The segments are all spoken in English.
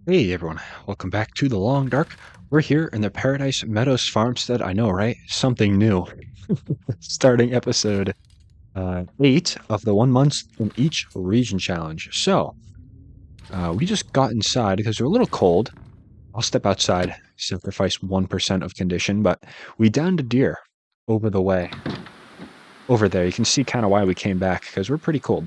Hey everyone, welcome back to the Long Dark. We're here in the Paradise Meadows farmstead. I know, right? Something new. Starting episode 8 of the 1 month in each region challenge. We just got inside because we're a little cold. I'll step outside, sacrifice 1% of condition, but we downed a deer over the way. Over there, you can see kind of why we came back because we're pretty cold.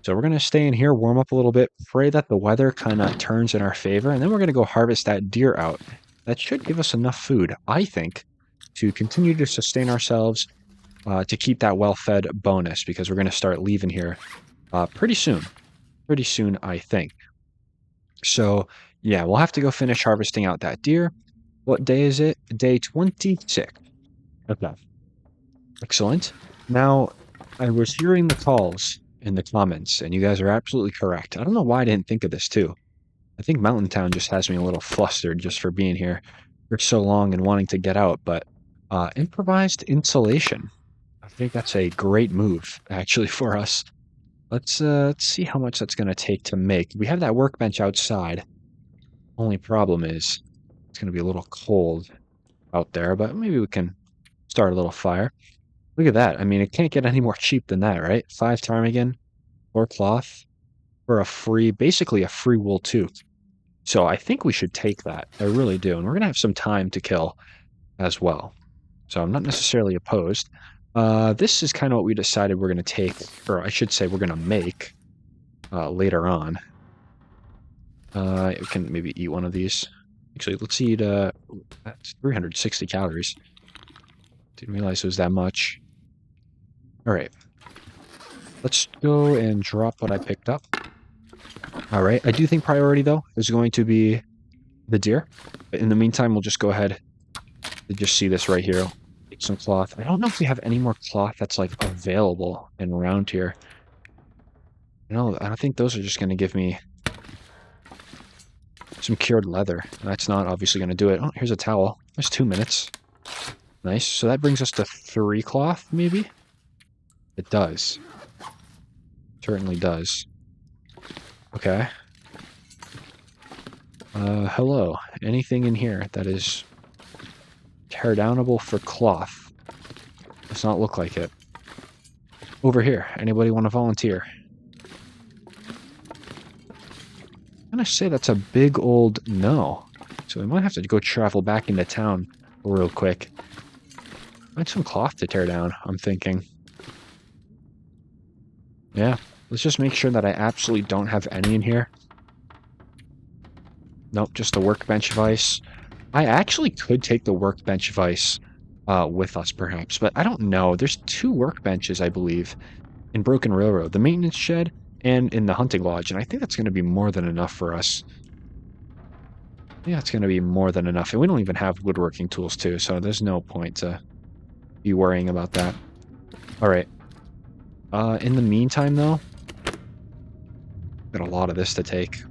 So we're going to stay in here, warm up a little bit, pray that the weather kind of turns in our favor, and then we're going to go harvest that deer out. That should give us enough food, I think, to continue to sustain ourselves, to keep that well-fed bonus, because we're going to start leaving here pretty soon. Pretty soon, I think. So, yeah, we'll have to go finish harvesting out that deer. What day is it? Day 26. Okay. Excellent. Now, I was hearing the calls in the comments, and you guys are absolutely correct. I don't know why I didn't think of this too. I think Mountain Town just has me a little flustered just for being here for so long and wanting to get out, but improvised insulation. I think that's a great move, actually, for us. Let's see how much that's going to take to make. We have that workbench outside. Only problem is it's going to be a little cold out there, but maybe we can start a little fire. Look at that. I mean, it can't get any more cheap than that, right? 5 ptarmigan or cloth for a free, basically a free wool too. So I think we should take that. I really do. And we're going to have some time to kill as well. So I'm not necessarily opposed. This is kind of what we decided we're going to take, or I should say we're going to make later on. We can maybe eat one of these. Actually, let's eat, that's 360 calories. Didn't realize it was that much. All right. Let's go and drop what I picked up. All right. I do think priority, though, is going to be the deer. But in the meantime, we'll just go ahead and just see this right here. Take some cloth. I don't know if we have any more cloth that's, like, available and around here. No, I don't think those are just going to give me some cured leather. That's not obviously going to do it. Oh, here's a towel. There's 2 minutes. Nice. So that brings us to 3 cloth, maybe? It does. Certainly does. Okay. Hello. Anything in here that is tear downable for cloth? Does not look like it. Over here. Anybody want to volunteer? I'm gonna say that's a big old no. So we might have to go travel back into town real quick. Find some cloth to tear down, I'm thinking. Yeah. Let's just make sure that I absolutely don't have any in here. Nope, just a workbench vice. I actually could take the workbench vice with us, perhaps, but I don't know. There's 2 workbenches, I believe, in Broken Railroad, the maintenance shed and in the hunting lodge, and I think that's going to be more than enough for us. Yeah, it's going to be more than enough, and we don't even have woodworking tools, too, so there's no point to be worrying about that. All right. In the meantime, though, got a lot of this to take.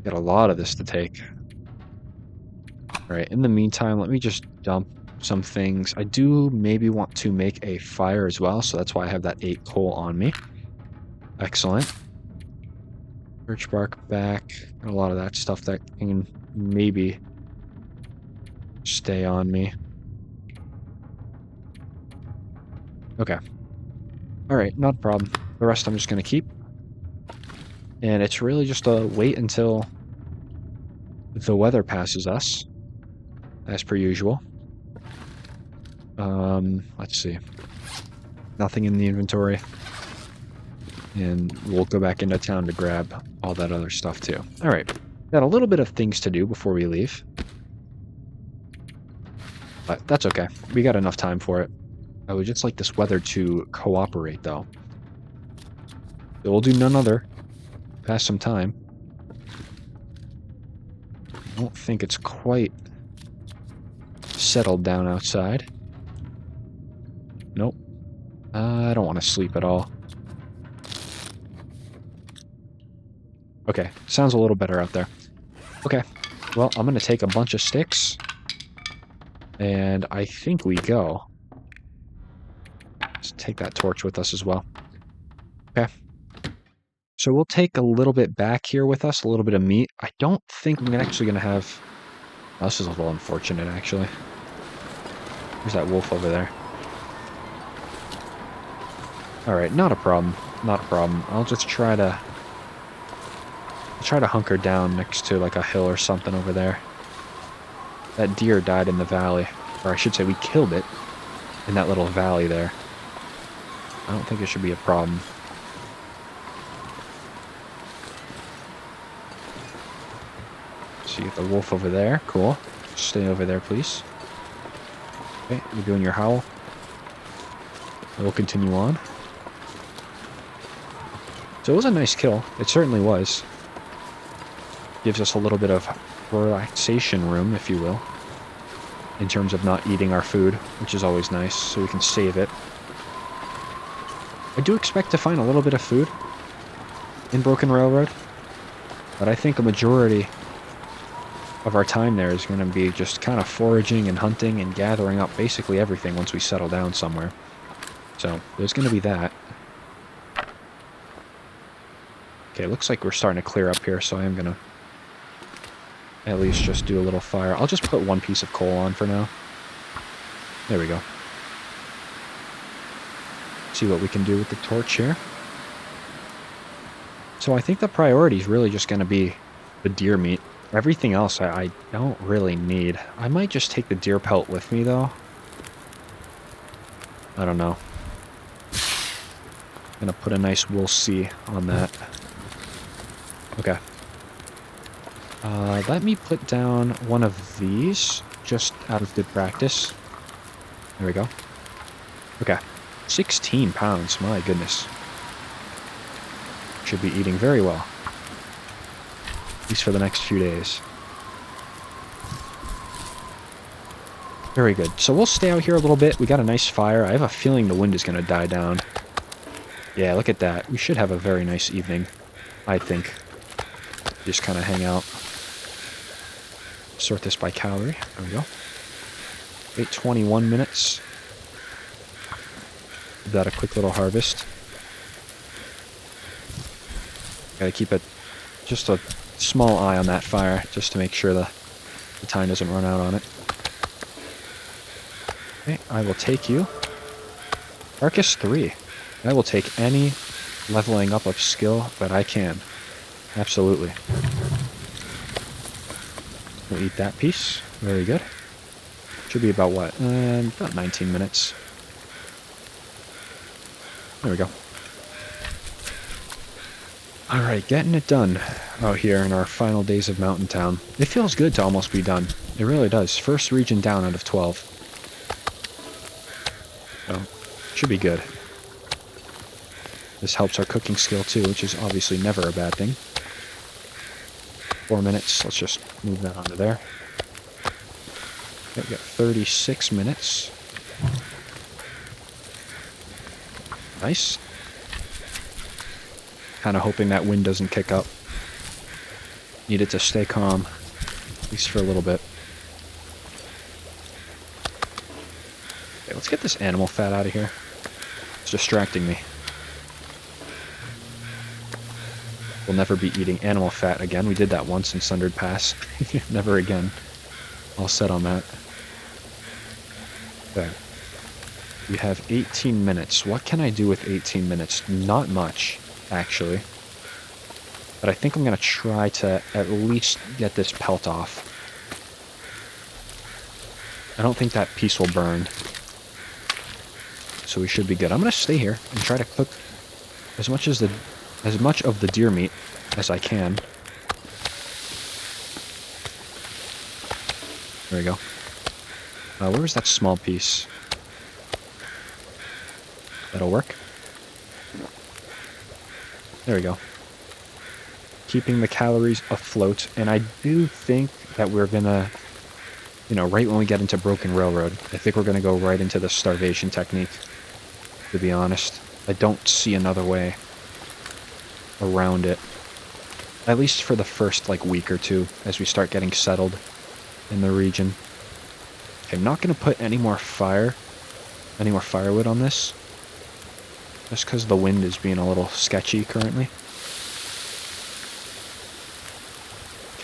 Got a lot of this to take. All right, in the meantime, let me just dump some things. I do maybe want to make a fire as well, so that's why I have that 8 coal on me. Excellent. Birch bark back. Got a lot of that stuff that can maybe stay on me. Okay. All right, not a problem. The rest I'm just going to keep. And it's really just a wait until the weather passes us, as per usual. Let's see. Nothing in the inventory. And we'll go back into town to grab all that other stuff too. All right. Got a little bit of things to do before we leave. But that's okay. We got enough time for it. I would just like this weather to cooperate, though. It will do none other. Pass some time. I don't think it's quite settled down outside. Nope. I don't want to sleep at all. Okay, sounds a little better out there. Okay, well, I'm going to take a bunch of sticks. And I think we go. Let's take that torch with us as well. Okay. So we'll take a little bit back here with us, a little bit of meat. I don't think I'm actually going to have... Oh, this is a little unfortunate, actually. There's that wolf over there. Alright, not a problem. Not a problem. I'll just try to hunker down next to like a hill or something over there. That deer died in the valley. Or I should say we killed it in that little valley there. I don't think it should be a problem. So you get the wolf over there. Cool. Stay over there, please. Okay, you're doing your howl. We'll continue on. So it was a nice kill. It certainly was. Gives us a little bit of relaxation room, if you will, in terms of not eating our food, which is always nice, so we can save it. I do expect to find a little bit of food in Broken Railroad, but I think a majority of our time there is going to be just kind of foraging and hunting and gathering up basically everything once we settle down somewhere. So there's going to be that. Okay, looks like we're starting to clear up here, so I am going to at least just do a little fire. I'll just put one piece of coal on for now. There we go. See what we can do with the torch here. So I think the priority is really just going to be the deer meat. Everything else I don't really need. I might just take the deer pelt with me, though. I don't know. I'm going to put a nice "we'll see" on that. Okay. Let me put down one of these, just out of good practice. There we go. Okay. 16 pounds, my goodness. Should be eating very well. At least for the next few days. Very good. So we'll stay out here a little bit. We got a nice fire. I have a feeling the wind is going to die down. Yeah, look at that. We should have a very nice evening, I think. Just kind of hang out. Sort this by calorie. There we go. 8:21 minutes. Give that a quick little harvest. Gotta keep it just a small eye on that fire, just to make sure the time doesn't run out on it. Okay, I will take you. Arcus 3. I will take any leveling up of skill that I can. Absolutely. We'll eat that piece. Very good. Should be about what? About 19 minutes. There we go. Alright, getting it done out here in our final days of Mountain Town. It feels good to almost be done. It really does. First region down out of 12. So, should be good. This helps our cooking skill too, which is obviously never a bad thing. 4 minutes. Let's just move that onto there. Okay, we got 36 minutes. Nice. Kind of hoping that wind doesn't kick up. Need it to stay calm, at least for a little bit. Okay, let's get this animal fat out of here. It's distracting me. We'll never be eating animal fat again. We did that once in Sundered Pass. Never again. All set on that. Okay. We have 18 minutes. What can I do with 18 minutes? Not much, actually. But I think I'm going to try to at least get this pelt off. I don't think that piece will burn. So we should be good. I'm going to stay here and try to cook as much of the deer meat as I can. There we go. Where was that small piece? That'll work. There we go. Keeping the calories afloat. And I do think that we're gonna, right when we get into Broken Railroad, I think we're gonna go right into the starvation technique, to be honest. I don't see another way around it. At least for the first, week or two, as we start getting settled in the region. Okay, I'm not gonna put any more firewood on this. Just because the wind is being a little sketchy currently.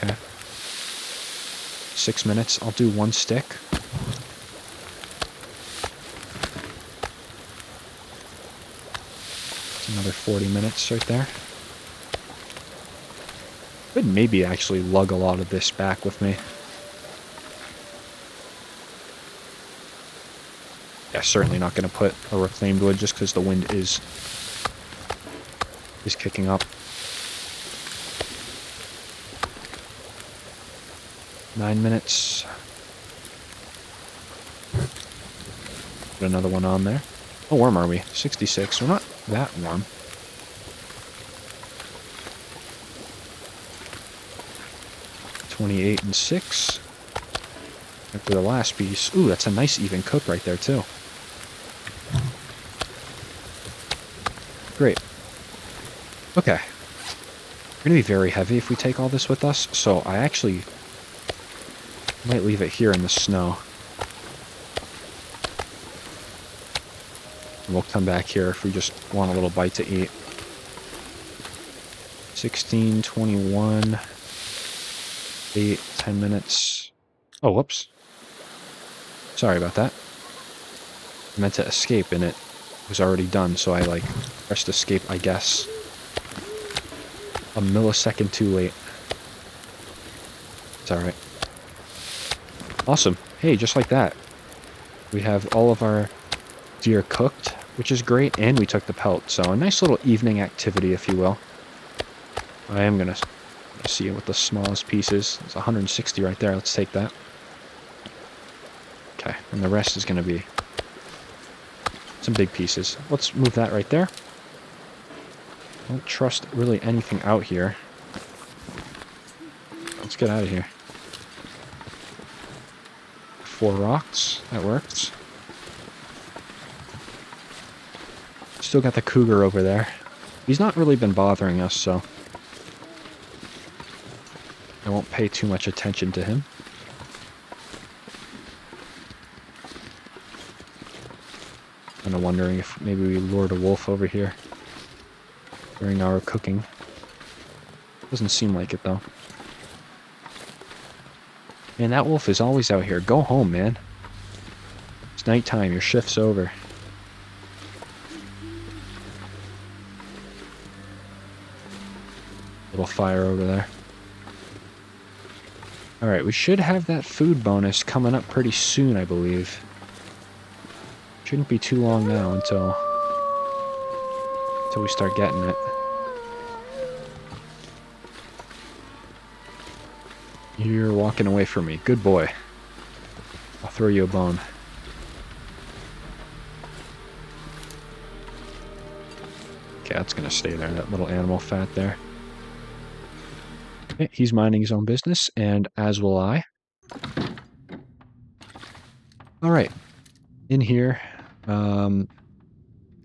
Okay. 6 minutes. I'll do 1 stick. It's another 40 minutes right there. Could maybe actually lug a lot of this back with me. Yeah, certainly not going to put a reclaimed wood just because the wind is kicking up. 9 minutes. Put another one on there. How warm are we? 66. We're not that warm. $28 and 6. After the last piece. Ooh, that's a nice even cook right there, too. Great. Okay. We're going to be very heavy if we take all this with us, so I actually might leave it here in the snow. And we'll come back here if we just want a little bite to eat. 16, 21, 8, 10 minutes. Oh, whoops. Sorry about that. I meant to escape and it was already done, so I, pressed escape, I guess. A millisecond too late. It's alright. Awesome. Hey, just like that. We have all of our deer cooked, which is great, and we took the pelt, so a nice little evening activity, if you will. I am going to see it with the smallest pieces. It's 160 right there. Let's take that. Okay, and the rest is going to be some big pieces. Let's move that right there. Don't trust really anything out here. Let's get out of here. 4 rocks. That works. Still got the cougar over there. He's not really been bothering us, so I won't pay too much attention to him. Kind of wondering if maybe we lured a wolf over here during our cooking. Doesn't seem like it, though. Man, that wolf is always out here. Go home, man. It's nighttime. Your shift's over. Little fire over there. Alright, we should have that food bonus coming up pretty soon, I believe. Shouldn't be too long now until we start getting it. You're walking away from me. Good boy. I'll throw you a bone. Okay, that's gonna stay there, that little animal fat there. Okay, he's minding his own business, and as will I. Alright. In here,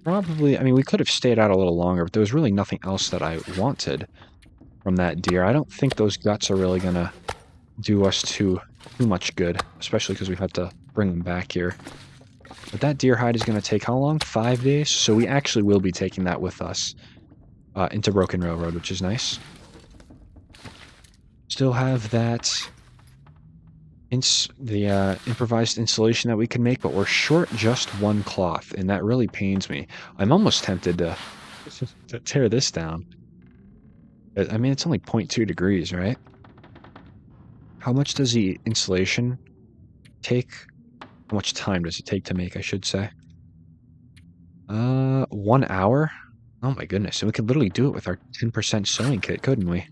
probably, I mean, we could have stayed out a little longer, but there was really nothing else that I wanted from that deer. I don't think those guts are really gonna do us too much good, especially because we've had to bring them back here. But that deer hide is going to take how long? 5 days? So we actually will be taking that with us into Broken Railroad, which is nice. Still have that improvised installation that we can make, but we're short just 1 cloth, and that really pains me. I'm almost tempted to tear this down. I mean, it's only 0.2 degrees, right? How much does the installation take? How much time does it take to make, I should say? 1 hour? Oh my goodness, and we could literally do it with our 10% sewing kit, couldn't we?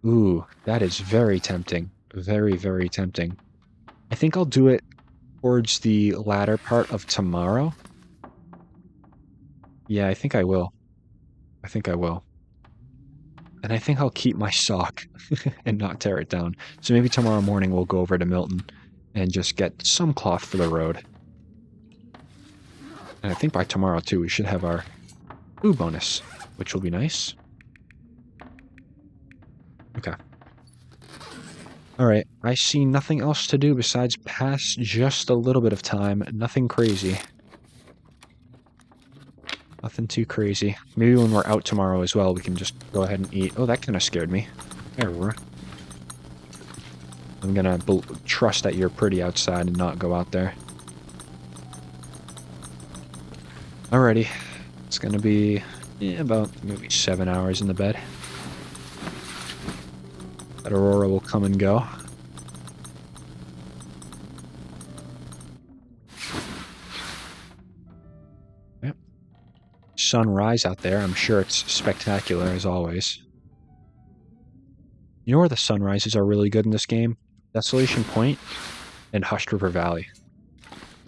Ooh, that is very tempting. Very, very tempting. I think I'll do it towards the latter part of tomorrow. Yeah, I think I will. I think I will. And I think I'll keep my sock and not tear it down. So maybe tomorrow morning we'll go over to Milton and just get some cloth for the road. And I think by tomorrow, too, we should have our food bonus, which will be nice. Okay. Alright, I see nothing else to do besides pass just a little bit of time. Nothing crazy. Nothing too crazy. Maybe when we're out tomorrow as well, we can just go ahead and eat. Oh, that kind of scared me. There we were. I'm gonna trust that you're pretty outside and not go out there. Alrighty. It's gonna be about maybe 7 hours in the bed. That aurora will come and go. Yep. Sunrise out there. I'm sure it's spectacular as always. You know where the sunrises are really good in this game? Desolation Point and Hushed River Valley.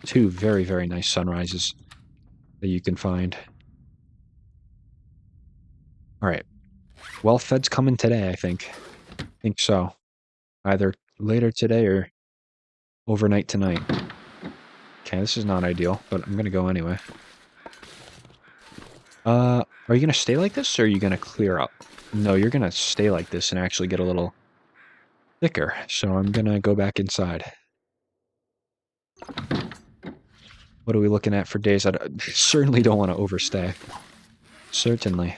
Two very, very nice sunrises that you can find. Alright. Well, Fed's coming today, I think. I think so. Either later today or overnight tonight. Okay, this is not ideal, but I'm going to go anyway. Are you going to stay like this, or are you going to clear up? No, you're going to stay like this and actually get a little thicker, so I'm going to go back inside. What are we looking at for days? I certainly don't want to overstay. Certainly.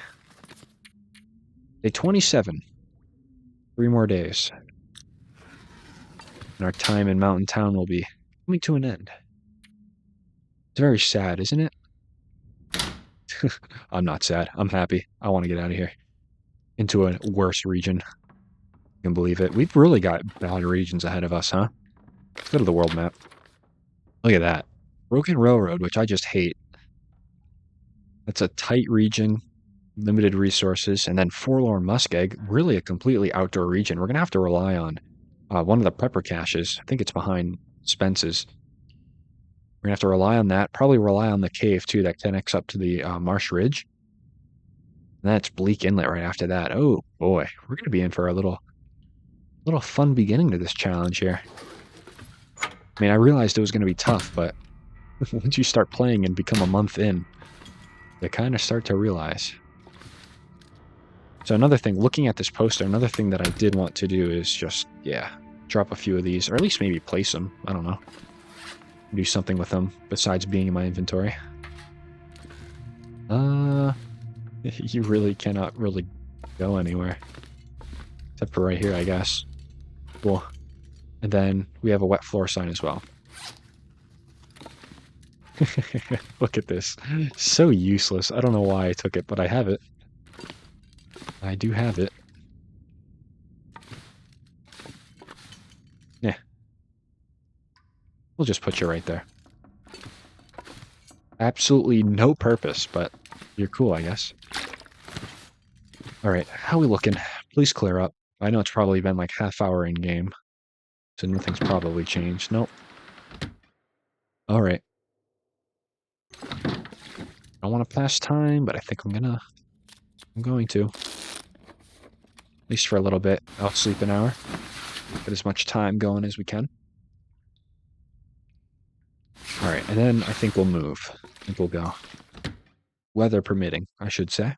Day 27. 3 more days. And our time in Mountain Town will be coming to an end. It's very sad, isn't it? I'm not sad. I'm happy. I want to get out of here. Into a worse region. You can believe it. We've really got bad regions ahead of us, huh? Let's go to the world map. Look at that. Broken Railroad, which I just hate. That's a tight region, limited resources, and then Forlorn Muskeg, really a completely outdoor region. We're going to have to rely on one of the prepper caches. I think it's behind Spence's. We're going to have to rely on that. Probably rely on the cave, too, that connects up to the Marsh Ridge. And that's Bleak Inlet right after that. Oh, boy. We're going to be in for a little fun beginning to this challenge here. I mean, I realized it was going to be tough, but once you start playing and become a month in, you kind of start to realize. So another thing, looking at this poster, another thing that I did want to do is just, drop a few of these, or at least maybe place them. I don't know. Do something with them besides being in my inventory. You really cannot really go anywhere. Except for right here, I guess. Cool. And then we have a wet floor sign as well. Look at this. So useless. I don't know why I took it, but I have it. I do have it. Yeah. We'll just put you right there. Absolutely no purpose, but you're cool, I guess. Alright, how we looking? Please clear up. I know it's probably been like half hour in game, so nothing's probably changed. Nope. Alright. I don't want to pass time, but I think I'm going to. At least for a little bit. I'll sleep an hour. Get as much time going as we can. Alright, and then I think we'll move. I think we'll go. Weather permitting, I should say.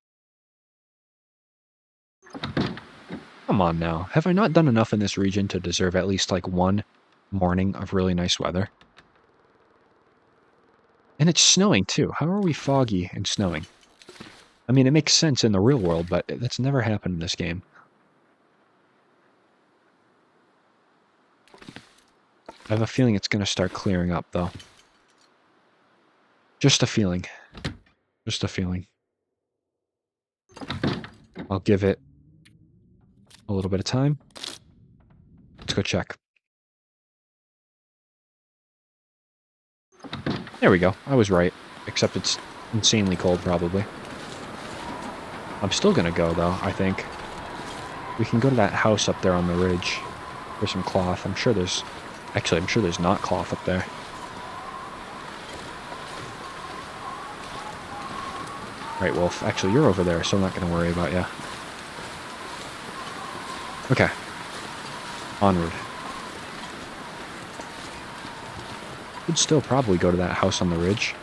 Come on now. Have I not done enough in this region to deserve at least like one morning of really nice weather? And it's snowing too. How are we foggy and snowing? I mean, it makes sense in the real world, but that's never happened in this game. I have a feeling it's going to start clearing up, though. Just a feeling. Just a feeling. I'll give it a little bit of time. Let's go check. There we go. I was right. Except it's insanely cold, probably. I'm still going to go, though, I think. We can go to that house up there on the ridge for some cloth. I'm sure there's... Actually, I'm sure there's not cloth up there. Right, Wolf. Actually, you're over there, so I'm not going to worry about you. Okay. Onward. Could still probably go to that house on the ridge.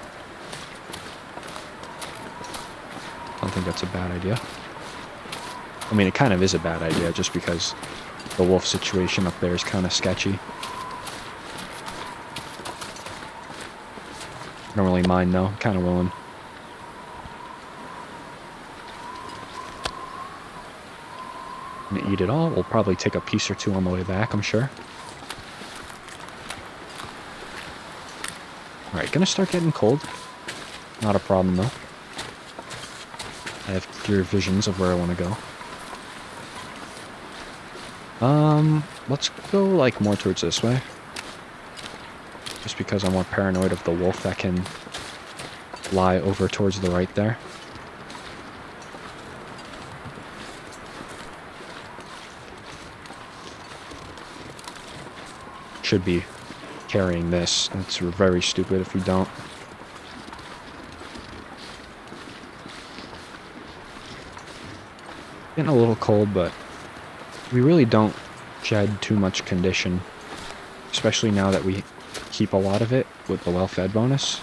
I don't think that's a bad idea. I mean, it kind of is a bad idea, just because the wolf situation up there is kind of sketchy. I don't really mind, though. I'm kind of willing. I'm gonna eat it all. We'll probably take a piece or two on the way back, I'm sure. Alright, gonna start getting cold. Not a problem, though. I have clear visions of where I want to go. Let's go, like, more towards this way. Just because I'm more paranoid of the wolf that can lie over towards the right there. Should be carrying this. It's very stupid if we don't. Getting a little cold, but we really don't shed too much condition. Especially now that we keep a lot of it with the well-fed bonus.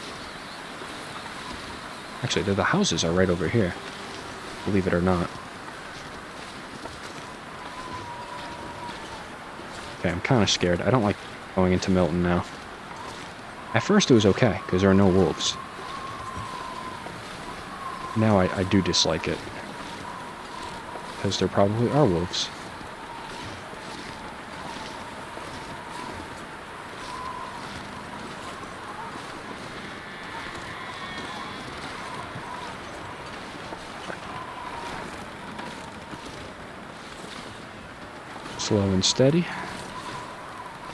Actually, the houses are right over here. Believe it or not. Okay, I'm kind of scared. I don't like going into Milton now. At first it was okay, because there are no wolves. Now I do dislike it. Because there probably are wolves. Slow and steady.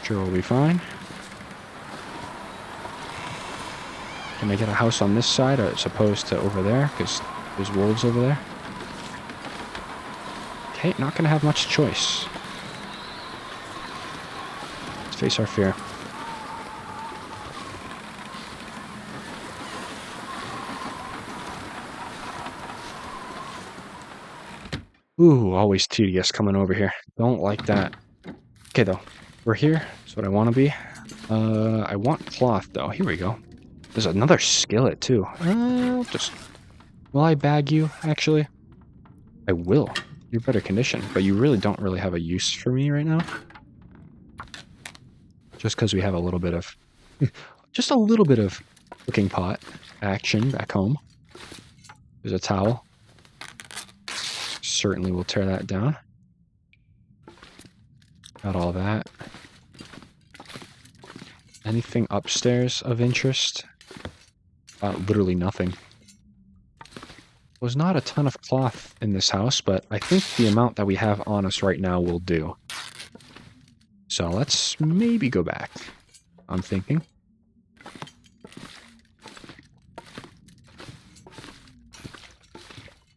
Sure we'll be fine. Can I get a house on this side as opposed to over there? Because there's wolves over there. Okay, not gonna have much choice. Let's face our fear. Ooh, always tedious coming over here. Don't like that. Okay, though. We're here. That's what I want to be. I want cloth, though. Here we go. There's another skillet, too. Will I bag you, actually? I will. You're better condition, but you really don't really have a use for me right now. Just because we have a little bit of... just a little bit of cooking pot action back home. There's a towel. Certainly will tear that down. Got all that. Anything upstairs of interest? Literally nothing. There's not a ton of cloth in this house, but I think the amount that we have on us right now will do. So let's maybe go back. I'm thinking.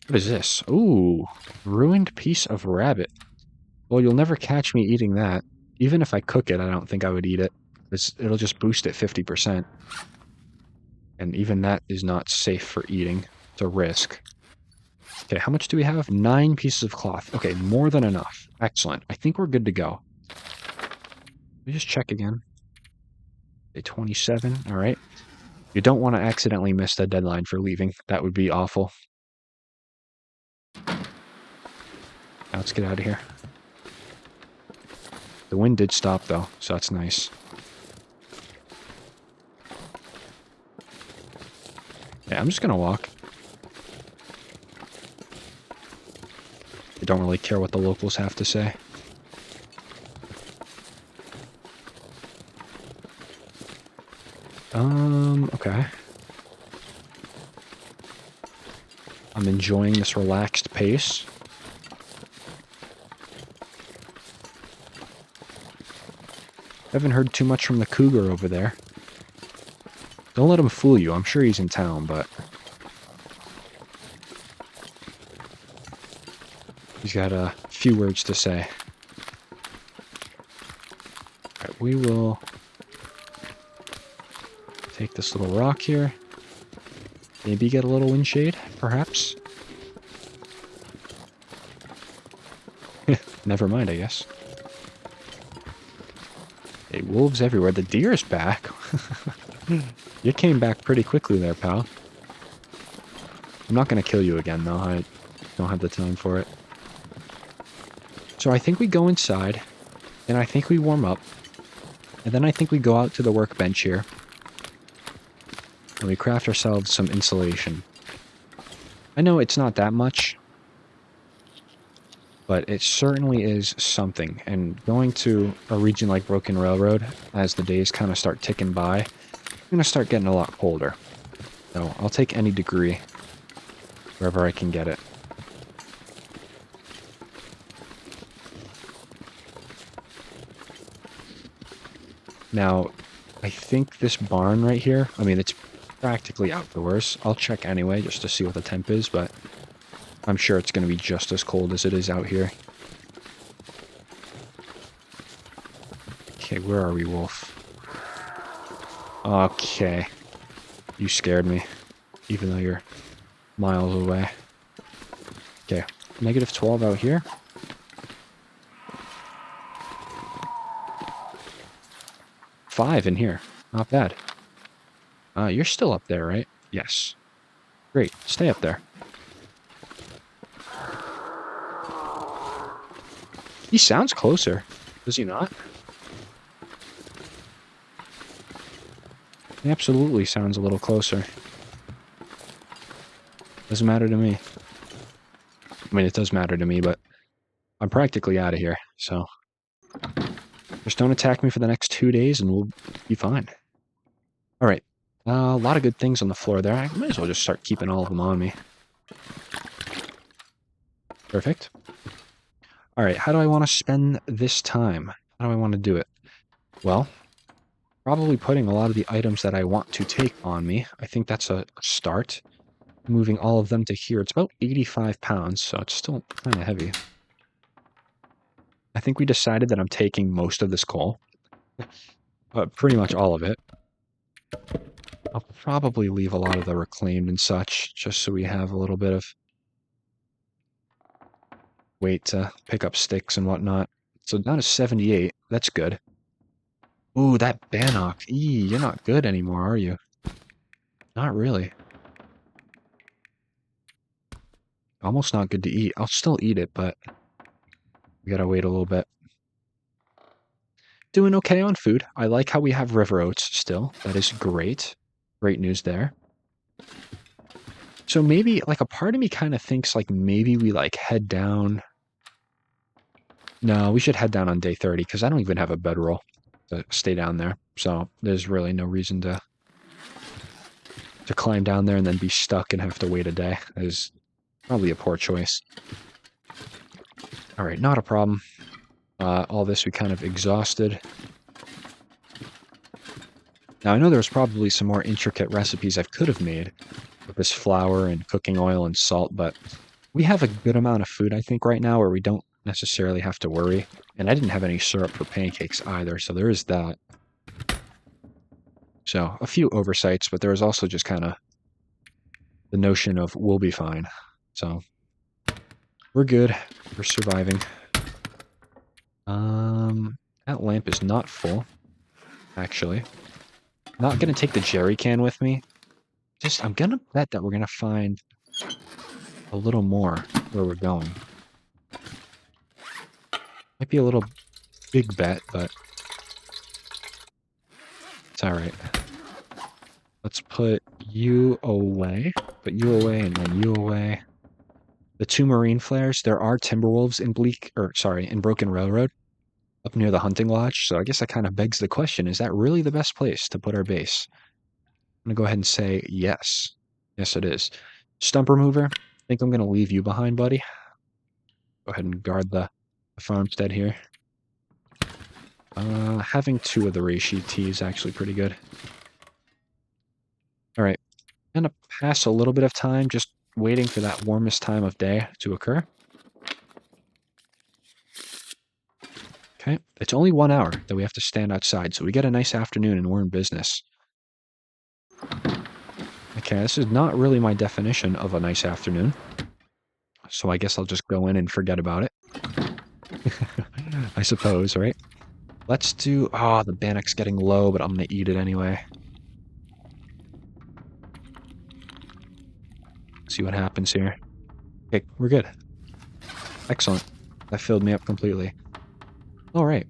What is this? Ooh, ruined piece of rabbit. Well, you'll never catch me eating that. Even if I cook it, I don't think I would eat it. It'll just boost it 50%. And even that is not safe for eating. It's a risk. Okay, how much do we have? 9 pieces of cloth. Okay, more than enough. Excellent. I think we're good to go. Let me just check again. Okay, 27. All right. You don't want to accidentally miss the deadline for leaving. That would be awful. Now let's get out of here. The wind did stop, though, so that's nice. Yeah, I'm just gonna walk. I don't really care what the locals have to say. Okay. I'm enjoying this relaxed pace. Haven't heard too much from the cougar over there. Don't let him fool you. I'm sure he's in town, but... he's got a few words to say. Alright, we will... take this little rock here. Maybe get a little wind shade, perhaps. Never mind, I guess. Hey, wolves everywhere. The deer's back. You came back pretty quickly there, pal. I'm not going to kill you again, though. I don't have the time for it. So I think we go inside, and I think we warm up, and then I think we go out to the workbench here, and we craft ourselves some insulation. I know it's not that much, but it certainly is something. And going to a region like Broken Railroad, as the days kind of start ticking by, going to start getting a lot colder. So I'll take any degree wherever I can get it. Now, I think this barn right here, I mean, it's practically outdoors. I'll check anyway just to see what the temp is, but I'm sure it's going to be just as cold as it is out here. Okay, where are we, Wolf? Okay. You scared me, even though you're miles away. Okay, -12 out here. Five in here. Not bad. You're still up there, right? Yes. Great. Stay up there. He sounds closer. Does he not? He absolutely sounds a little closer. Doesn't matter to me. I mean, it does matter to me, but I'm practically out of here, so just don't attack me for the next 2 days and we'll be fine. All right. A lot of good things on the floor there. I might as well just start keeping all of them on me. Perfect. All right, how do I want to spend this time? How do I want to do it? Well, probably putting a lot of the items that I want to take on me. I think that's a start. Moving all of them to here. It's about 85 pounds, so it's still kind of heavy. I think we decided that I'm taking most of this coal. Pretty much all of it. I'll probably leave a lot of the reclaimed and such, just so we have a little bit of weight to pick up sticks and whatnot. So down to 78. That's good. Ooh, that bannock. Eee, you're not good anymore, are you? Not really. Almost not good to eat. I'll still eat it, but we gotta wait a little bit. Doing okay on food. I like how we have river oats still. That is great. Great news there. So maybe, like, a part of me kind of thinks, like, maybe we, like, head down. No, we should head down on day 30, because I don't even have a bedroll to stay down there. So there's really no reason to climb down there and then be stuck and have to wait a day. That is probably a poor choice. All right, not a problem. All this we kind of exhausted. Now, I know there's probably some more intricate recipes I could have made with this flour and cooking oil and salt, but we have a good amount of food, I think, right now where we don't necessarily have to worry. And I didn't have any syrup for pancakes either, so there is that. So, a few oversights, but there was also just kind of the notion of we'll be fine. So, we're good. We're surviving. That lamp is not full, actually. Not gonna take the jerry can with me. I'm gonna bet that we're gonna find a little more where we're going. Might be a little big bet, but it's alright. Let's put you away. Put you away and then you away. The 2 marine flares, there are timberwolves in Broken Railroad, up near the hunting lodge, so I guess that kind of begs the question, is that really the best place to put our base? I'm gonna go ahead and say yes. Yes, it is. Stump remover, I think I'm gonna leave you behind, buddy. Go ahead and guard the farmstead here. Having 2 of the reishi tea is actually pretty good. Alright, I'm gonna pass a little bit of time just waiting for that warmest time of day to occur. Okay, it's only 1 hour that we have to stand outside, so we get a nice afternoon and we're in business. Okay, this is not really my definition of a nice afternoon, so I guess I'll just go in and forget about it. I suppose, right? Let's do... Oh, the bannock's getting low, but I'm gonna eat it anyway. See what happens here. Okay, we're good. Excellent. That filled me up completely. All right.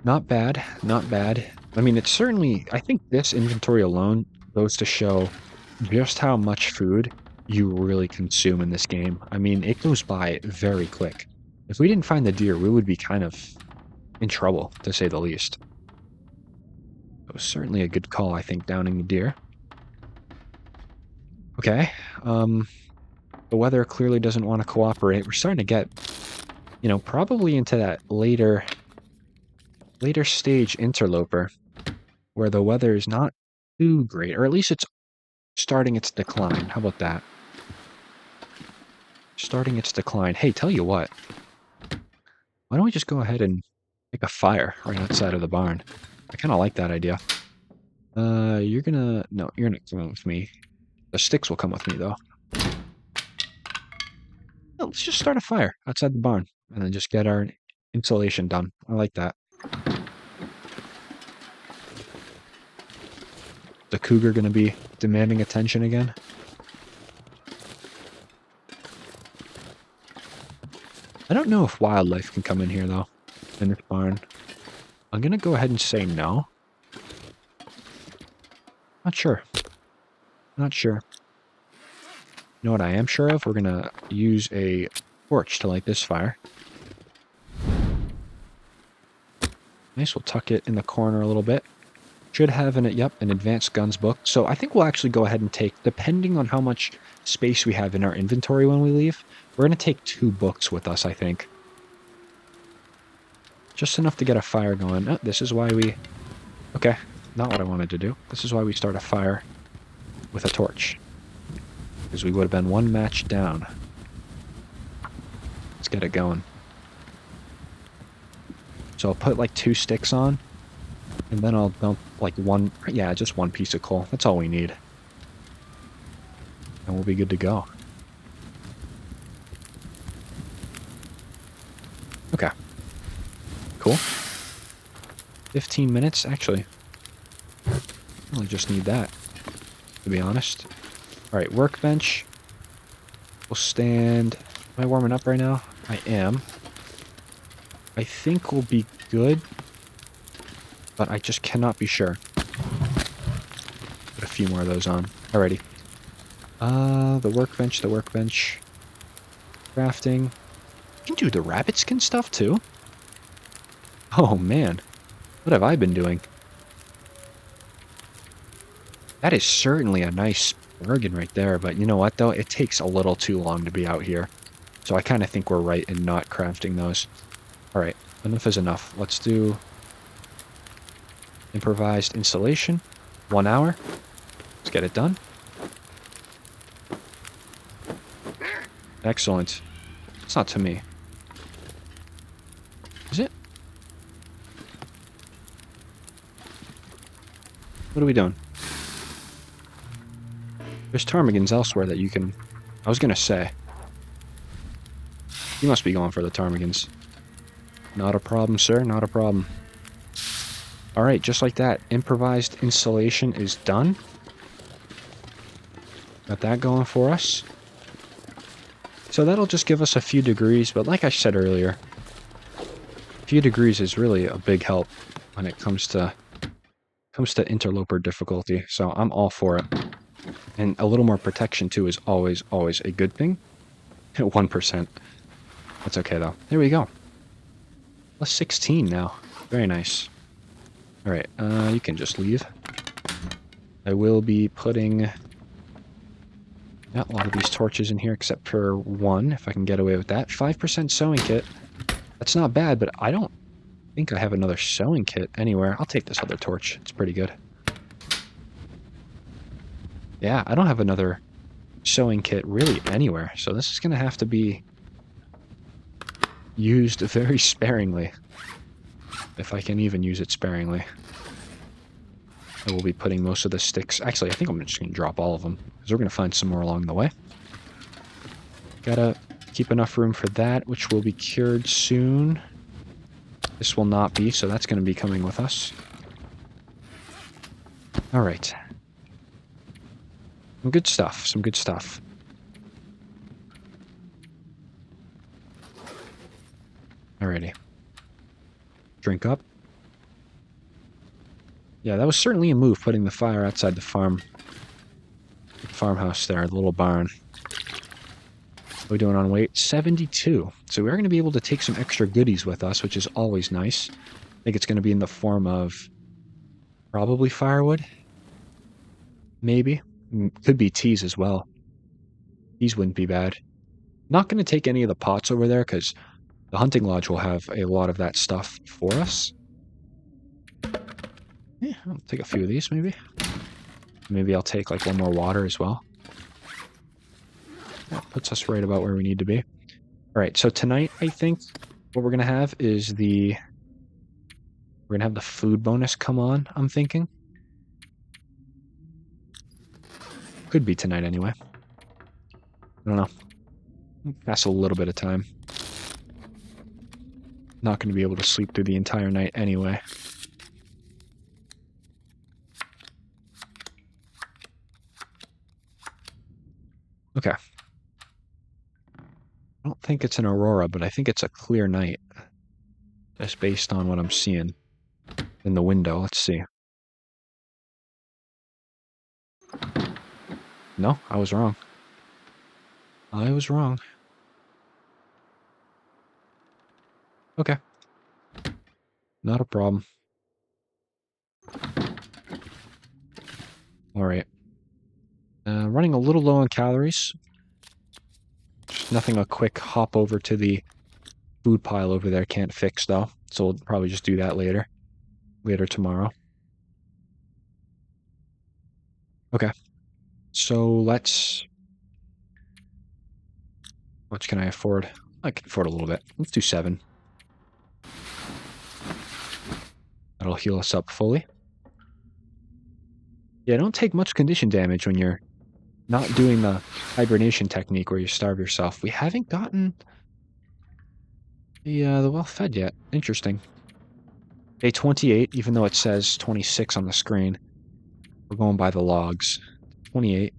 Not bad, not bad. I mean, it's certainly... I think this inventory alone goes to show just how much food you really consume in this game. I mean, it goes by very quick. If we didn't find the deer, we would be kind of in trouble, to say the least. was certainly a good call, I think, downing the deer. Okay. The weather clearly doesn't want to cooperate. We're starting to get, probably into that later stage interloper where the weather is not too great, or at least it's starting its decline. How about that? Starting its decline. Hey, tell you what. Why don't we just go ahead and make a fire right outside of the barn? I kind of like that idea. No, you're not coming with me. The sticks will come with me, though. No, let's just start a fire outside the barn and then just get our insulation done. I like that. The cougar gonna be demanding attention again? I don't know if wildlife can come in here, though, in this barn. I'm gonna go ahead and say no. Not sure. Not sure. You know what I am sure of? We're gonna use a torch to light this fire. Nice, we'll tuck it in the corner a little bit. Should have an advanced guns book. So I think we'll actually go ahead and take, depending on how much space we have in our inventory when we leave, we're going to take 2 books with us, I think. Just enough to get a fire going. Oh, this is why we... Okay, not what I wanted to do. This is why we start a fire with a torch. Because we would have been 1 match down. Let's get it going. So I'll put like 2 sticks on. And then I'll dump like just 1 piece of coal. That's all we need. And we'll be good to go. Okay. Cool. 15 minutes, actually. I really just need that, to be honest. Alright, workbench. We'll stand... Am I warming up right now? I am. I think we'll be good. But I just cannot be sure. Put a few more of those on. Alrighty. The workbench. Crafting. You can do the rabbit skin stuff too? Oh man. What have I been doing? That is certainly a nice bargain right there, but you know what though? It takes a little too long to be out here. So I kind of think we're right in not crafting those. Alright, enough is enough. Let's do... improvised installation. 1 hour. Let's get it done. Excellent. It's not to me. Is it? What are we doing? There's ptarmigans elsewhere that you can... I was gonna say. You must be going for the ptarmigans. Not a problem, sir. Not a problem. Alright, just like that, improvised installation is done. Got that going for us. So that'll just give us a few degrees, but like I said earlier, a few degrees is really a big help when it comes to interloper difficulty, so I'm all for it. And a little more protection too is always a good thing. 1%. That's okay though. There we go. Plus 16 now. Very nice. Alright, you can just leave. I will be putting a lot of these torches in here, except for 1, if I can get away with that. 5% sewing kit. That's not bad, but I don't think I have another sewing kit anywhere. I'll take this other torch. It's pretty good. Yeah, I don't have another sewing kit really anywhere, so this is going to have to be used very sparingly. If I can even use it sparingly. I will be putting most of the sticks... Actually, I think I'm just going to drop all of them, because we're going to find some more along the way. Gotta keep enough room for that, which will be cured soon. This will not be, so that's going to be coming with us. Alright. Some good stuff, some good stuff. Alrighty. Drink up. Yeah, that was certainly a move, putting the fire outside the farmhouse there, the little barn. What are we doing on weight? 72. So we're going to be able to take some extra goodies with us, which is always nice. I think it's going to be in the form of Probably firewood. Maybe. Could be teas as well. Teas wouldn't be bad. Not going to take any of the pots over there because the hunting lodge will have a lot of that stuff for us. Yeah, I'll take a few of these maybe. Maybe I'll take like one more water as well. That puts us right about where we need to be. All right, so tonight I think what we're going to have is we're going to have the food bonus come on, I'm thinking. Could be tonight anyway. I don't know. Pass a little bit of time. Not going to be able to sleep through the entire night anyway. Okay. I don't think it's an aurora, but I think it's a clear night. Just based on what I'm seeing in the window. Let's see. No, I was wrong. I was wrong. Okay. Not a problem. All right. Running a little low on calories. Just nothing a quick hop over to the food pile over there can't fix, though. So we'll probably just do that later. Later tomorrow. Okay. So let's... How much can I afford? I can afford a little bit. Let's do 7. That'll heal us up fully. Yeah, don't take much condition damage when you're not doing the hibernation technique where you starve yourself. We haven't gotten the well-fed yet. Interesting. Day 28, even though it says 26 on the screen. We're going by the logs. 28.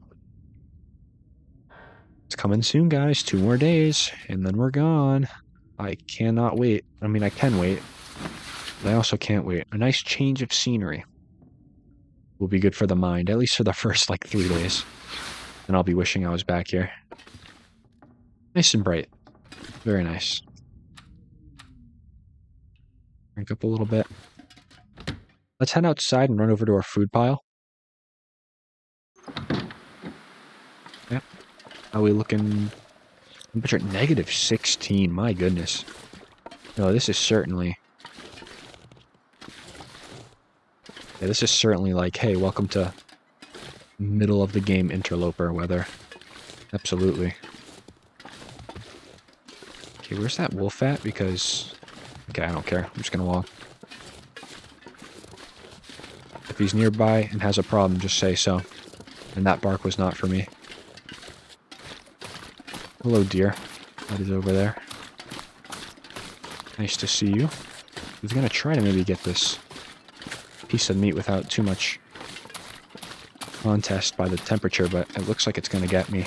It's coming soon, guys. 2 more days, and then we're gone. I cannot wait. I mean, I can wait, but I also can't wait. A nice change of scenery will be good for the mind, at least for the first, 3 days. And I'll be wishing I was back here. Nice and bright. Very nice. Drink up a little bit. Let's head outside and run over to our food pile. Yep. How are we looking? Temperature -16. My goodness. No, this is certainly... Yeah, this is certainly like, hey, welcome to middle of the game Interloper weather. Absolutely. Okay, where's that wolf at? Because... Okay, I don't care. I'm just gonna walk. If he's nearby and has a problem, just say so. And that bark was not for me. Hello, deer. That is over there. Nice to see you. He's gonna try to maybe get this piece of meat without too much contest by the temperature, but it looks like it's gonna get me.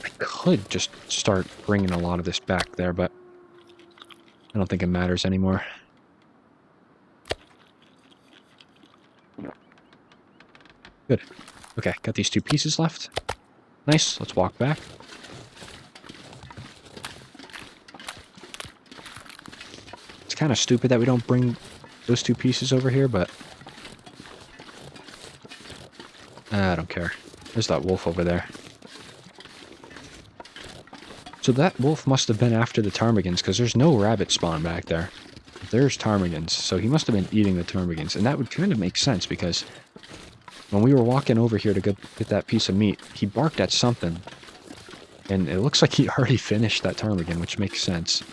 I could just start bringing a lot of this back there, but I don't think it matters anymore. Good. Okay, got these 2 pieces left. Nice, let's walk back. It's kind of stupid that we don't bring those 2 pieces over here, but... I don't care. There's that wolf over there. So that wolf must have been after the ptarmigans, because there's no rabbit spawn back there. There's ptarmigans, so he must have been eating the ptarmigans. And that would kind of make sense, because when we were walking over here to get that piece of meat, he barked at something. And it looks like he already finished that ptarmigan, which makes sense.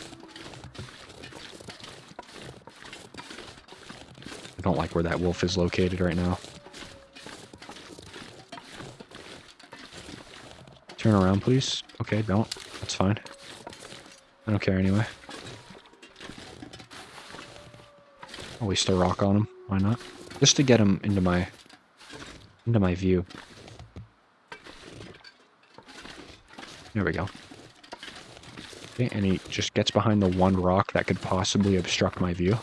I don't like where that wolf is located right now. Turn around, please. Okay, don't. That's fine. I don't care anyway. I'll waste a rock on him. Why not? Just to get him into my view. There we go. Okay, and he just gets behind the one rock that could possibly obstruct my view.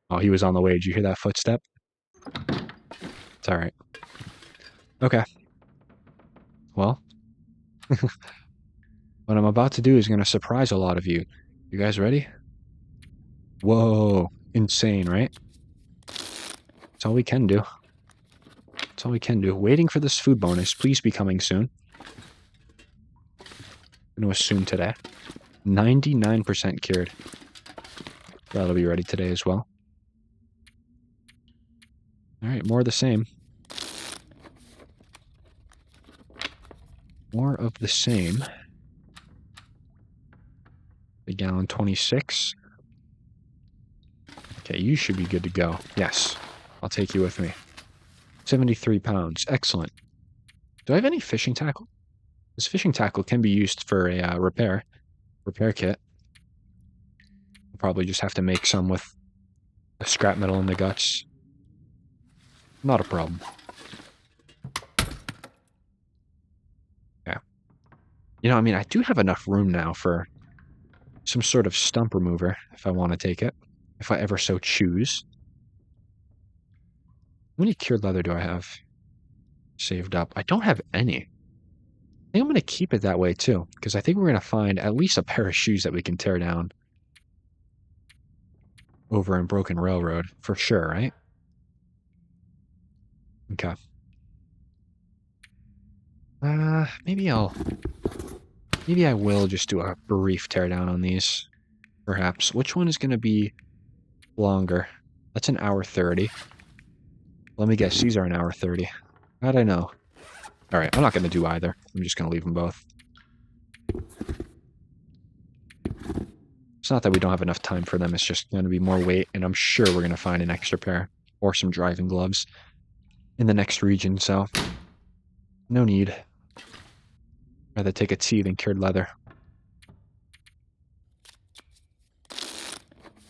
Oh, he was on the way. Did you hear that footstep? It's alright. Okay. Well, what I'm about to do is going to surprise a lot of you. You guys ready? Whoa. Insane, right? That's all we can do. That's all we can do. Waiting for this food bonus. Please be coming soon. I'm going to assume today. 99% cured. That'll be ready today as well. Alright, more of the same. More of the same. The gallon 26. Okay, you should be good to go. Yes. I'll take you with me. 73 pounds. Excellent. Do I have any fishing tackle? This fishing tackle can be used for a repair kit. I'll probably just have to make some with the scrap metal in the guts. Not a problem. Yeah. You know, I mean, I do have enough room now for some sort of stump remover, if I want to take it. If I ever so choose. How many cured leather do I have saved up? I don't have any. I think I'm going to keep it that way, too, because I think we're going to find at least a pair of shoes that we can tear down over in Broken Railroad, for sure, right? Okay. Maybe I will just do a brief teardown on these, perhaps. Which one is going to be longer? That's an hour 30. Let me guess, these are an hour 30. How'd I know? Alright, I'm not going to do either. I'm just going to leave them both. It's not that we don't have enough time for them, it's just going to be more weight, and I'm sure we're going to find an extra pair, or some driving gloves, in the next region, so no need. Rather take a tea than cured leather.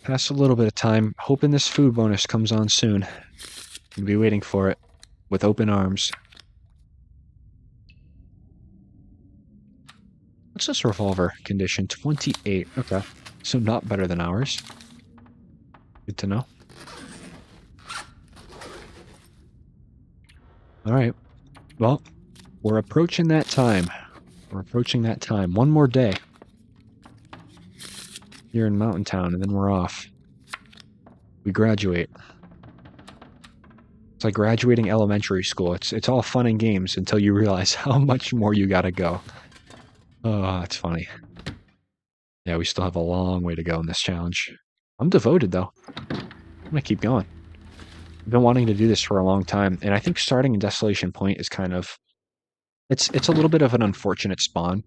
Pass a little bit of time, hoping this food bonus comes on soon. We'll be waiting for it with open arms. What's this revolver condition? 28. Okay. So not better than ours. Good to know. Alright. Well, we're approaching that time. We're approaching that time. One more day. Here in Mountain Town, and then we're off. We graduate. It's like graduating elementary school. It's all fun and games until you realize how much more you gotta go. Oh, that's funny. Yeah, we still have a long way to go in this challenge. I'm devoted, though. I'm gonna keep going. I've been wanting to do this for a long time, and I think starting in Desolation Point is kind of... It's a little bit of an unfortunate spawn,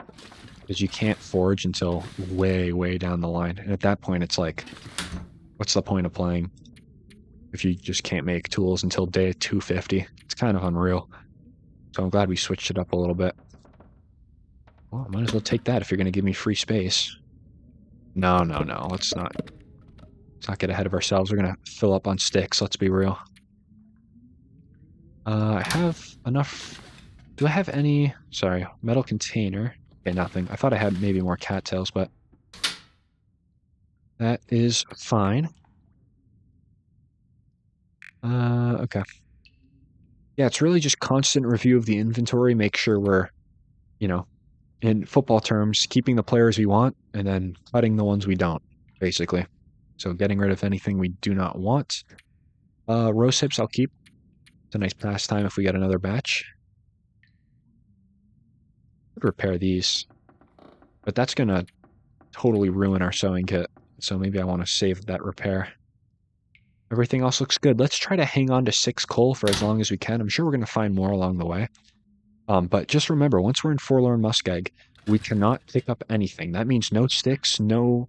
because you can't forge until way, way down the line. And at that point, it's like, what's the point of playing if you just can't make tools until day 250? It's kind of unreal. So I'm glad we switched it up a little bit. Well, I might as well take that if you're going to give me free space. No. Let's not get ahead of ourselves. We're going to fill up on sticks, let's be real. I have enough... Do I have any... Sorry, metal container. Okay, nothing. I thought I had maybe more cattails, but... That is fine. Okay. Yeah, it's really just constant review of the inventory, make sure we're, you know, in football terms, keeping the players we want, and then cutting the ones we don't, basically. So getting rid of anything we do not want. Rose hips I'll keep. It's a nice pastime if we get another batch. Could repair these. But that's going to totally ruin our sewing kit. So maybe I want to save that repair. Everything else looks good. Let's try to hang on to 6 coal for as long as we can. I'm sure we're going to find more along the way. But just remember, once we're in Forlorn Muskeg, we cannot pick up anything. That means no sticks, no,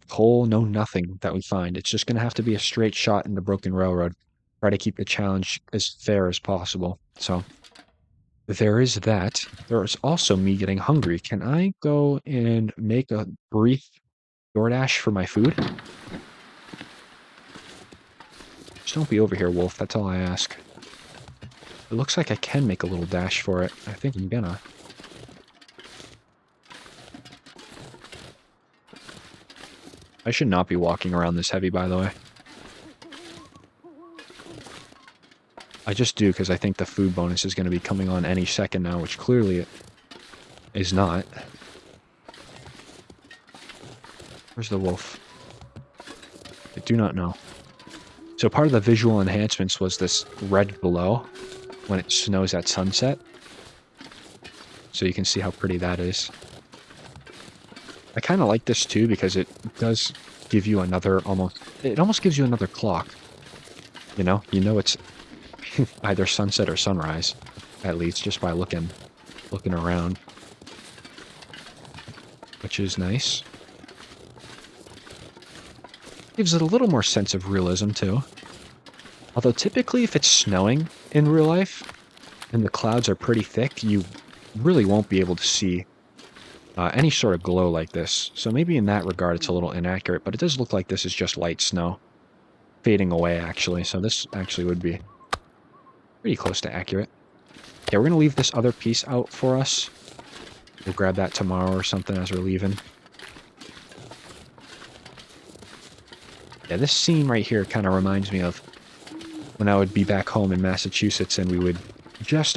coal, no nothing that we find. It's just going to have to be a straight shot in the Broken Railroad. Try to keep the challenge as fair as possible. So there is that. There is also me getting hungry. Can I go and make a brief DoorDash for my food? Just don't be over here, Wolf. That's all I ask. It looks like I can make a little dash for it. I think I'm gonna. I should not be walking around this heavy, by the way. I just do because I think the food bonus is going to be coming on any second now, which clearly it is not. Where's the wolf? I do not know. So part of the visual enhancements was this red glow when it snows at sunset. So you can see how pretty that is. I kind of like this too because it does give you another it almost gives you another clock. You know it's either sunset or sunrise, at least just by looking around, which is nice. Gives it a little more sense of realism too. Although typically if it's snowing in real life and the clouds are pretty thick, you really won't be able to see any sort of glow like this. So maybe in that regard it's a little inaccurate, but it does look like this is just light snow fading away actually. So this actually would be pretty close to accurate. Yeah, we're going to leave this other piece out for us. We'll grab that tomorrow or something as we're leaving. Yeah, this scene right here kind of reminds me of when I would be back home in Massachusetts and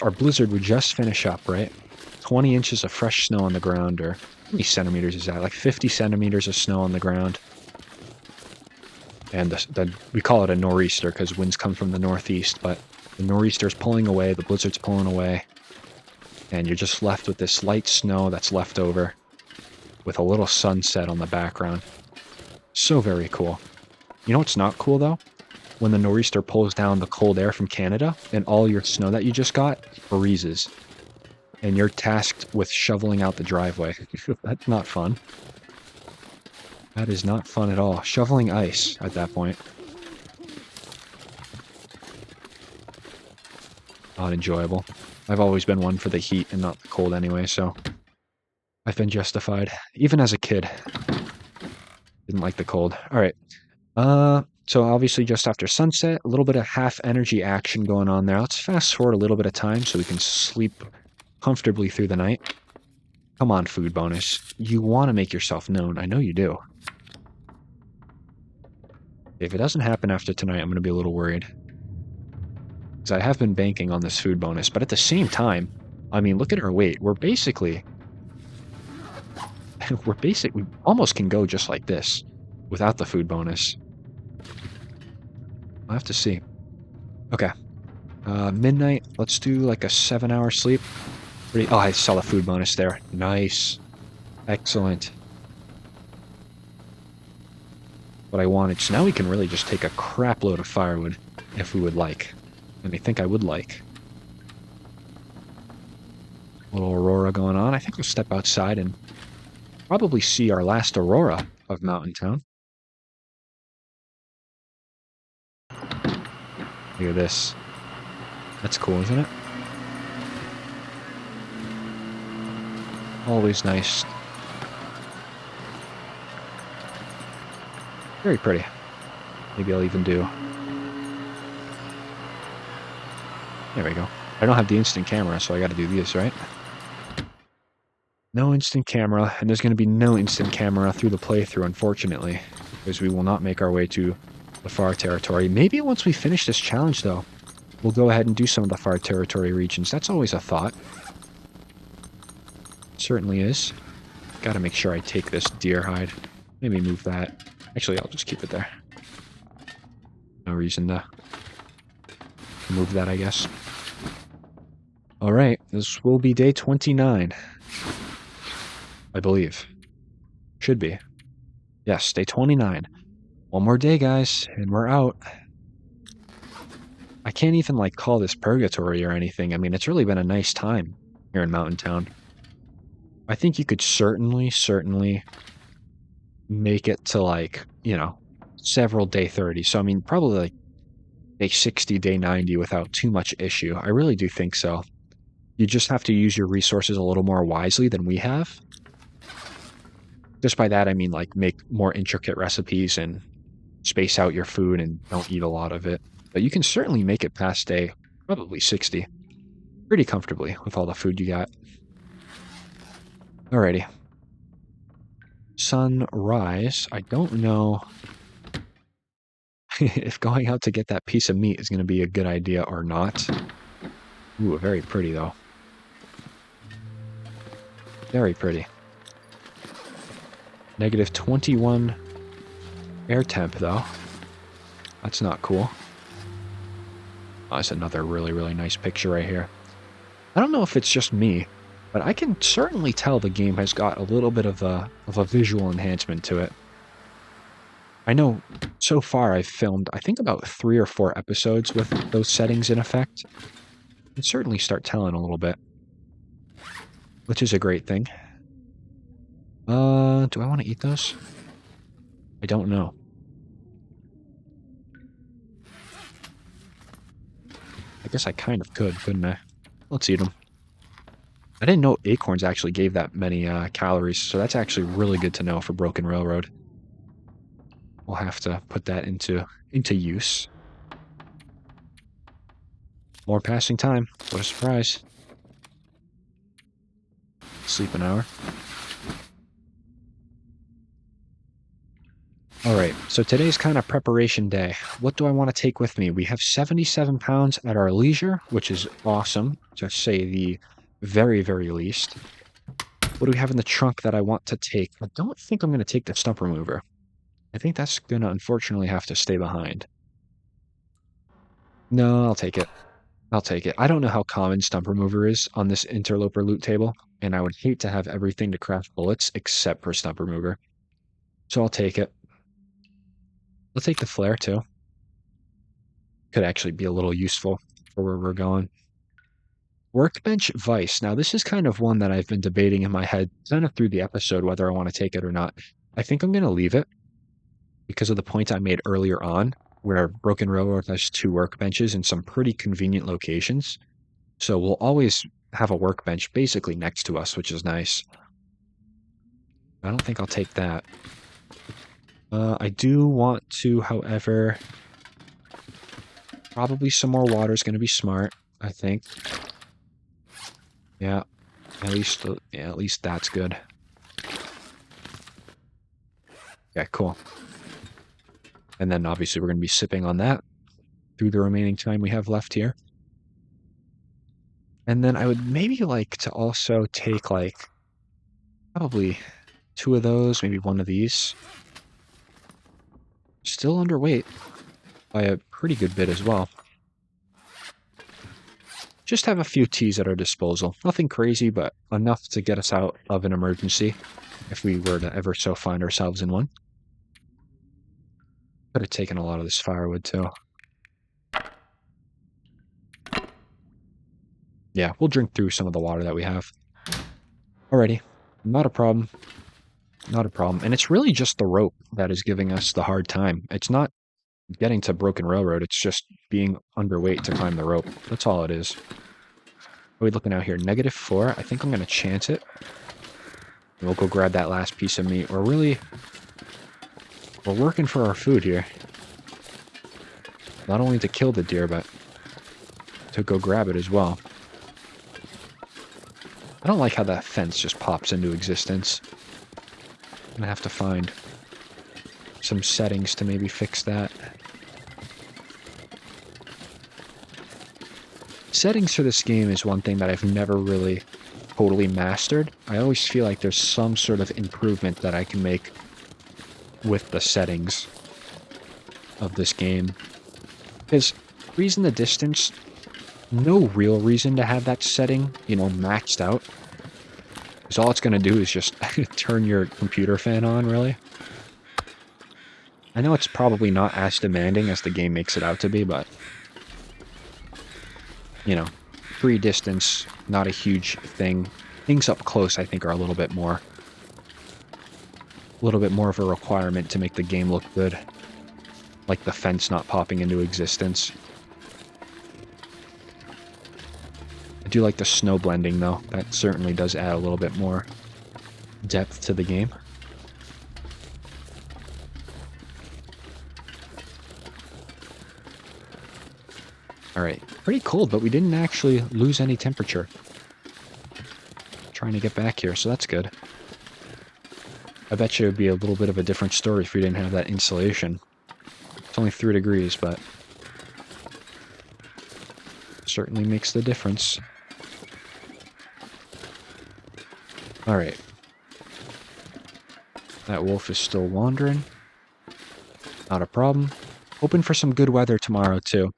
our blizzard would just finish up, right? 20 inches of fresh snow on the ground, or how many centimeters is that? Like 50 centimeters of snow on the ground. And we call it a nor'easter because winds come from the northeast, but the nor'easter's pulling away, the blizzard's pulling away, and you're just left with this light snow that's left over with a little sunset on the background. So very cool. You know what's not cool, though? When the nor'easter pulls down the cold air from Canada and all your snow that you just got freezes. And you're tasked with shoveling out the driveway. That's not fun. That is not fun at all. Shoveling ice at that point. Not enjoyable. I've always been one for the heat and not the cold anyway, so I've been justified. Even as a kid. Didn't like the cold. Alright. So obviously just after sunset, a little bit of half energy action going on there. Let's fast forward a little bit of time so we can sleep comfortably through the night. Come on, food bonus. You want to make yourself known. I know you do. If it doesn't happen after tonight, I'm going to be a little worried. Because I have been banking on this food bonus, but at the same time, I mean, look at our weight. We almost can go just like this without the food bonus. I'll have to see. Okay. Midnight. Let's do like a 7-hour sleep. Oh, I saw the food bonus there. Nice. Excellent. What I wanted. So now we can really just take a crap load of firewood if we would like. And I think I would like. A little aurora going on. I think we'll step outside and probably see our last aurora of Mountain Town. Look at this. That's cool, isn't it? Always nice. Very pretty. Maybe I'll even do... There we go. I don't have the instant camera, so I gotta do these, right? No instant camera, and there's going to be no instant camera through the playthrough, unfortunately, because we will not make our way to the far territory. Maybe once we finish this challenge, though, we'll go ahead and do some of the far territory regions. That's always a thought. Certainly is. Gotta make sure I take this deer hide. Maybe move that. Actually, I'll just keep it there. No reason to move that, I guess. Alright, this will be day 29. I believe. Should be. Yes, day 29. One more day, guys, and we're out. I can't even, like, call this purgatory or anything. I mean, it's really been a nice time here in Mountain Town. I think you could certainly make it to, like, you know, several day 30. So, I mean, probably, like, day 60, day 90 without too much issue. I really do think so. You just have to use your resources a little more wisely than we have. Just by that, I mean, like, make more intricate recipes and space out your food and don't eat a lot of it. But you can certainly make it past day, probably 60. Pretty comfortably with all the food you got. Alrighty. Sunrise. I don't know if going out to get that piece of meat is going to be a good idea or not. Ooh, very pretty, though. Very pretty. Negative 21 air temp, though. That's not cool. Oh, that's another really, really nice picture right here. I don't know if it's just me, but I can certainly tell the game has got a little bit of a visual enhancement to it. I know so far I've filmed, I think, about 3 or 4 episodes with those settings in effect. You can certainly start telling a little bit, which is a great thing. Do I want to eat those? I don't know. I guess I kind of could, couldn't I? Let's eat them. I didn't know acorns actually gave that many calories, so that's actually really good to know for Broken Railroad. We'll have to put that into use. More passing time. What a surprise. Sleep an hour. Alright, so today's kind of preparation day. What do I want to take with me? We have 77 pounds at our leisure, which is awesome, to say the very, very least. What do we have in the trunk that I want to take? I don't think I'm going to take the stump remover. I think that's going to unfortunately have to stay behind. No, I'll take it. I'll take it. I don't know how common stump remover is on this interloper loot table, and I would hate to have everything to craft bullets except for stump remover. So I'll take it. I'll take the flare too. Could actually be a little useful for where we're going. Workbench Vice. Now, this is kind of one that I've been debating in my head kind of through the episode whether I want to take it or not. I think I'm going to leave it because of the point I made earlier on, where Broken Railroad has 2 workbenches in some pretty convenient locations. So we'll always have a workbench basically next to us, which is nice. I don't think I'll take that. I do want to, however, probably some more water is going to be smart, I think. Yeah, at least that's good. Yeah, cool. And then obviously we're going to be sipping on that through the remaining time we have left here. And then I would maybe like to also take like probably 2 of those, maybe 1 of these. Still underweight by a pretty good bit as well. Just have a few teas at our disposal. Nothing crazy, but enough to get us out of an emergency if we were to ever so find ourselves in one. Could have taken a lot of this firewood too. Yeah, we'll drink through some of the water that we have. Alrighty, not a problem. Not a problem. And it's really just the rope that is giving us the hard time. It's not getting to Broken Railroad, it's just being underweight to climb the rope. That's all it is. What are we looking out here? -4. I think I'm going to chance it. And we'll go grab that last piece of meat. We're working for our food here. Not only to kill the deer, but to go grab it as well. I don't like how that fence just pops into existence. I'm gonna have to find some settings to maybe fix that. Settings for this game is one thing that I've never really totally mastered. I always feel like there's some sort of improvement that I can make with the settings of this game. Because freezing the distance, no real reason to have that setting, maxed out. Because all it's going to do is just turn your computer fan on, really. I know it's probably not as demanding as the game makes it out to be, but free distance, not a huge thing. Things up close, I think, are a little bit more of a requirement to make the game look good. Like the fence not popping into existence. I do like the snow blending, though. That certainly does add a little bit more depth to the game. Alright, pretty cold, but we didn't actually lose any temperature. Trying to get back here, so that's good. I bet you it would be a little bit of a different story if we didn't have that insulation. It's only 3 degrees, but certainly makes the difference. Alright. That wolf is still wandering. Not a problem. Hoping for some good weather tomorrow, too.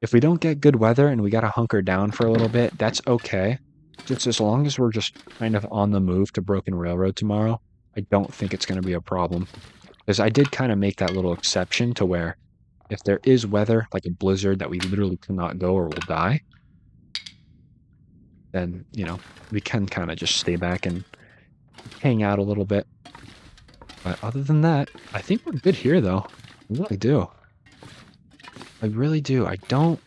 If we don't get good weather and we gotta hunker down for a little bit, that's okay. Just as long as we're just kind of on the move to Broken Railroad tomorrow, I don't think it's going to be a problem. Because I did kind of make that little exception to where if there is weather, like a blizzard that we literally cannot go or we'll die, then, we can kind of just stay back and hang out a little bit. But other than that, I think we're good here, though. I really do. I really do. I don't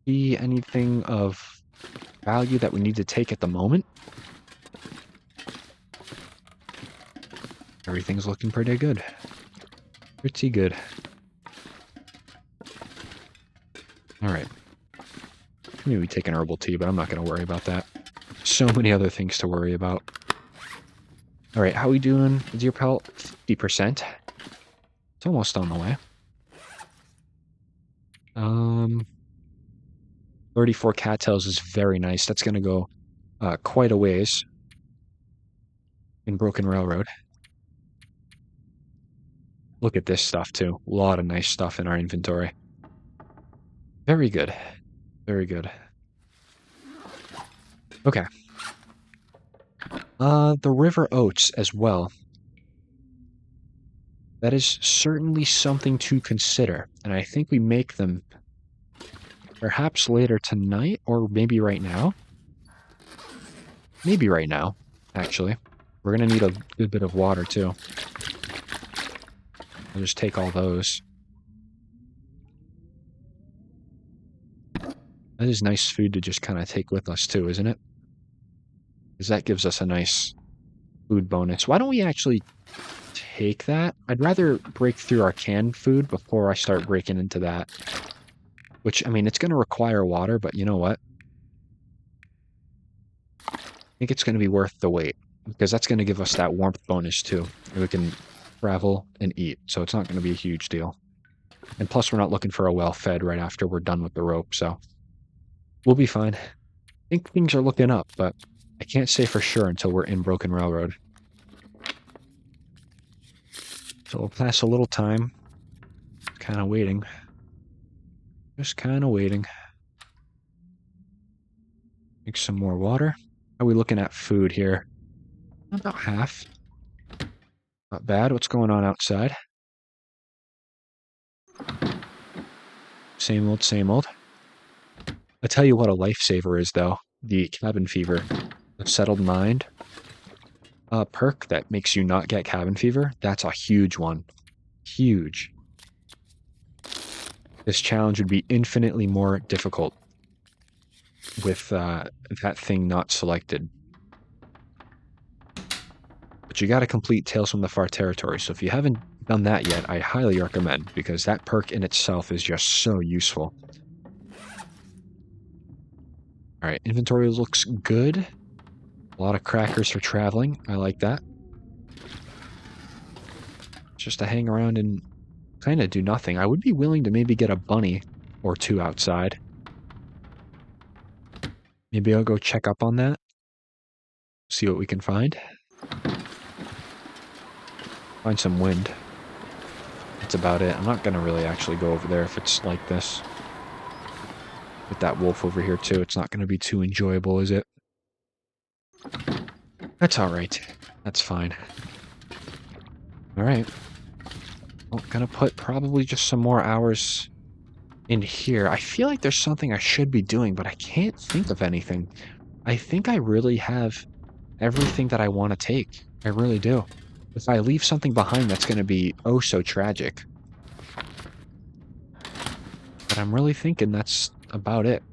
see anything of value that we need to take at the moment. Everything's looking pretty good. Pretty good. All right. Maybe we take an herbal tea, but I'm not going to worry about that. So many other things to worry about. All right, how we doing? Deer pelt, 50%. It's almost on the way. 34 cattails is very nice. That's going to go quite a ways in Broken Railroad. Look at this stuff, too. A lot of nice stuff in our inventory. Very good. Very good. Okay. The river oats as well. That is certainly something to consider, and I think we make them perhaps later tonight, or maybe right now. Maybe right now, actually. We're going to need a good bit of water, too. I'll just take all those. That is nice food to just kind of take with us, too, isn't it? Because that gives us a nice food bonus. Why don't we actually take that? I'd rather break through our canned food before I start breaking into that. Which, I mean, it's going to require water, but you know what? I think it's going to be worth the wait. Because that's going to give us that warmth bonus, too. And we can travel and eat. So it's not going to be a huge deal. And plus, we're not looking for a well-fed right after we're done with the rope, so we'll be fine. I think things are looking up, but I can't say for sure until we're in Broken Railroad. So we'll pass a little time. Kind of waiting. Just kind of waiting. Make some more water. How are we looking at food here? About half. Not bad. What's going on outside? Same old, same old. I tell you what a lifesaver is, though. The cabin fever. The settled mind perk that makes you not get cabin fever. That's a huge one. Huge. This challenge would be infinitely more difficult with that thing not selected. But you got to complete Tales from the Far Territory, so if you haven't done that yet, I highly recommend, because that perk in itself is just so useful. Alright, inventory looks good. A lot of crackers for traveling. I like that. Just to hang around and kind of do nothing. I would be willing to maybe get a bunny or two outside. Maybe I'll go check up on that. See what we can find. Find some wind. That's about it. I'm not going to really actually go over there if it's like this. With that wolf over here too, it's not going to be too enjoyable, is it? That's alright. That's fine. Alright. I'm gonna put probably just some more hours in here. I feel like there's something I should be doing, but I can't think of anything. I think I really have everything that I want to take. I really do. If I leave something behind, that's going to be oh so tragic. But I'm really thinking that's about it.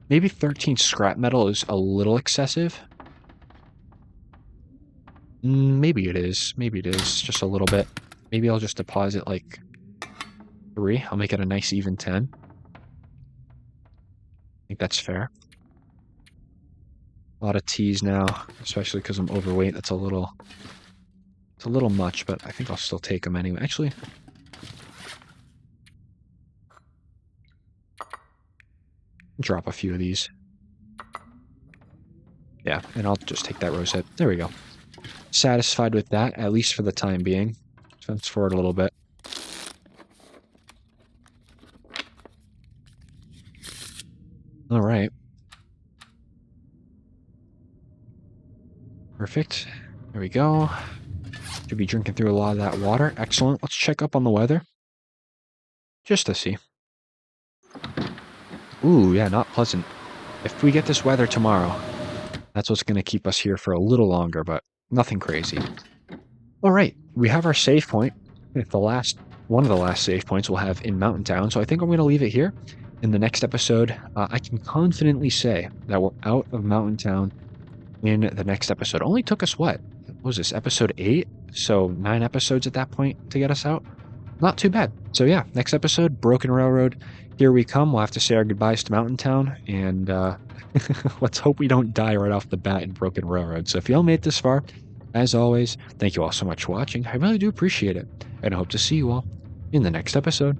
Maybe 13 scrap metal is a little excessive. Maybe it is. Maybe it is. Just a little bit. Maybe I'll just deposit like 3. I'll make it a nice even 10. I think that's fair. A lot of teas now, especially because I'm overweight. It's a little much, but I think I'll still take them anyway. Actually, drop a few of these. Yeah, and I'll just take that rose hip. There we go. satisfied with that, at least for the time being. Fast forward a little bit. All right. Perfect. There we go. Should be drinking through a lot of that water. Excellent. Let's check up on the weather. Just to see. Ooh, yeah, not pleasant. If we get this weather tomorrow, that's what's going to keep us here for a little longer, but nothing crazy. All right, we have our save point. One of the last save points we'll have in Mountain Town, so I think I'm going to leave it here. In the next episode, I can confidently say that we're out of Mountain Town in the next episode. Only took us what was this, episode 8? So 9 episodes at that point to get us out. Not too bad. So yeah, next episode, Broken Railroad. Here we come. We'll have to say our goodbyes to Mountain Town, and let's hope we don't die right off the bat in Broken Railroad. So if you all made it this far, as always, thank you all so much for watching. I really do appreciate it, and I hope to see you all in the next episode.